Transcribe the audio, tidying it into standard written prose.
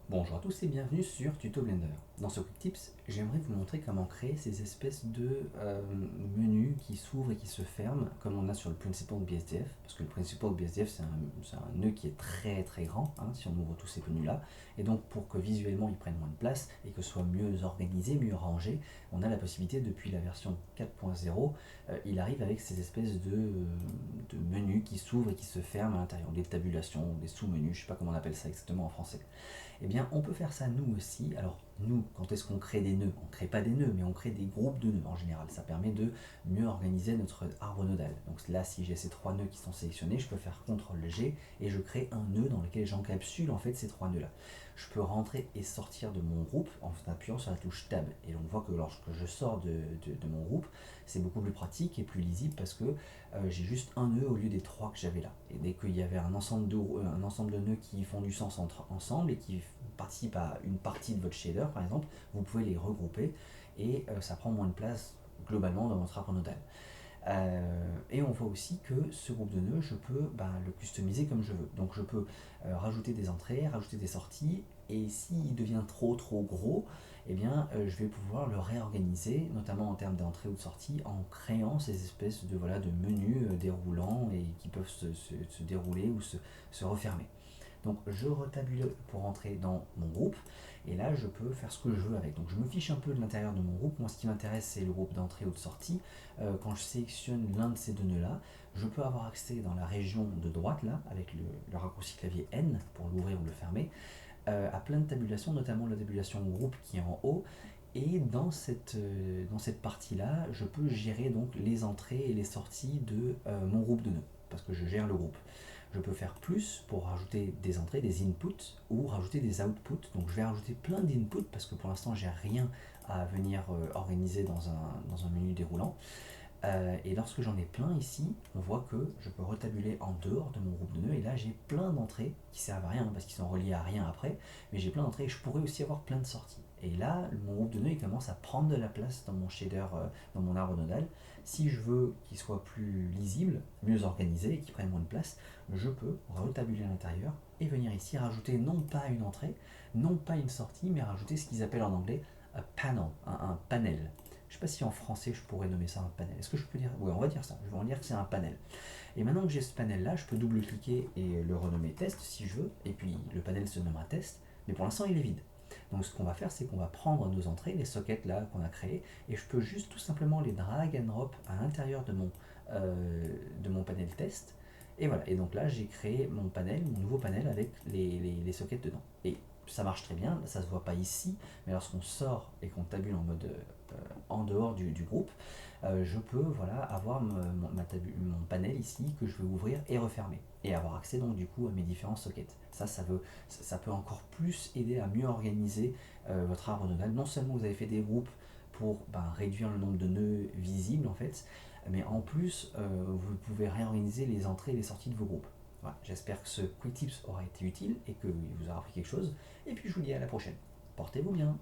Bonjour à tous et bienvenue sur Tuto Blender. Dans ce Quick Tips, j'aimerais vous montrer comment créer ces espèces de menus qui s'ouvrent et qui se ferment comme on a sur le Principled BSDF, parce que le Principled BSDF c'est un nœud qui est très très grand si on ouvre tous ces menus là, et donc pour que visuellement ils prennent moins de place et que ce soit mieux organisé, mieux rangé, on a la possibilité depuis la version 4.0, il arrive avec ces espèces de menus qui s'ouvrent et qui se ferment à l'intérieur, des tabulations, des sous-menus, je ne sais pas comment on appelle ça exactement en français. Eh bien, on peut faire ça nous aussi. Alors, nous, quand est-ce qu'on crée des nœuds? On ne crée pas des nœuds, mais on crée des groupes de nœuds en général. Ça permet de mieux organiser notre arbre nodal. Donc là, si j'ai ces trois nœuds qui sont sélectionnés, je peux faire CTRL-G et je crée un nœud dans lequel j'encapsule en fait ces trois nœuds-là. Je peux rentrer et sortir de mon groupe en appuyant sur la touche Tab. Et on voit que lorsque je sors de mon groupe, c'est beaucoup plus pratique et plus lisible parce que j'ai juste un nœud au lieu des trois que j'avais là. Et dès qu'il y avait un ensemble de nœuds qui font du sens ensemble et qui participent à une partie de votre shader par exemple, vous pouvez les regrouper et ça prend moins de place globalement dans votre arbre nodal. Et on voit aussi que ce groupe de nœuds, je peux le customiser comme je veux. Donc je peux rajouter des entrées, rajouter des sorties, et s'il devient trop gros, eh bien, je vais pouvoir le réorganiser, notamment en termes d'entrée ou de sortie, en créant ces espèces de menus déroulants et qui peuvent se dérouler ou se refermer. Donc je retabule pour entrer dans mon groupe et là je peux faire ce que je veux avec. Donc je me fiche un peu de l'intérieur de mon groupe. Moi ce qui m'intéresse c'est le groupe d'entrée ou de sortie. Quand je sélectionne l'un de ces deux nœuds là, je peux avoir accès dans la région de droite là avec le raccourci clavier N pour l'ouvrir ou le fermer à plein de tabulations, notamment la tabulation groupe qui est en haut. Et dans cette partie-là, je peux gérer donc les entrées et les sorties de mon groupe de nœuds, parce que je gère le groupe. Je peux faire plus pour rajouter des entrées, des inputs, ou rajouter des outputs. Donc je vais rajouter plein d'inputs, parce que pour l'instant j'ai rien à venir organiser dans un menu déroulant. Et lorsque j'en ai plein ici, on voit que je peux retabuler en dehors de mon groupe de nœuds. Et là, j'ai plein d'entrées qui servent à rien parce qu'ils sont reliés à rien après. Mais j'ai plein d'entrées et je pourrais aussi avoir plein de sorties. Et là, mon groupe de nœuds il commence à prendre de la place dans mon shader, dans mon arbre nodal. Si je veux qu'il soit plus lisible, mieux organisé et qu'il prenne moins de place, je peux retabuler à l'intérieur et venir ici rajouter non pas une entrée, non pas une sortie, mais rajouter ce qu'ils appellent en anglais un panel, un panel. Je ne sais pas si en français je pourrais nommer ça un panel. Est-ce que je peux dire? Oui, on va dire ça. Je vais en dire que c'est un panel. Et maintenant que j'ai ce panel-là, je peux double-cliquer et le renommer test si je veux. Et puis le panel se nommera test. Mais pour l'instant, il est vide. Donc ce qu'on va faire, c'est qu'on va prendre nos entrées, les sockets là qu'on a créés, et je peux juste tout simplement les drag and drop à l'intérieur de mon panel test. Et voilà. Et donc là, j'ai créé mon panel, mon nouveau panel avec les sockets dedans. Et ça marche très bien, ça se voit pas ici, mais lorsqu'on sort et qu'on tabule en mode en dehors du groupe, je peux avoir mon panel ici que je vais ouvrir et refermer et avoir accès donc du coup à mes différents sockets. Ça peut encore plus aider à mieux organiser votre arbre nodal. Non seulement vous avez fait des groupes pour réduire le nombre de nœuds visibles en fait, mais en plus vous pouvez réorganiser les entrées et les sorties de vos groupes. Voilà, j'espère que ce Quick Tips aura été utile et qu'il vous aura appris quelque chose. Et puis je vous dis à la prochaine. Portez-vous bien.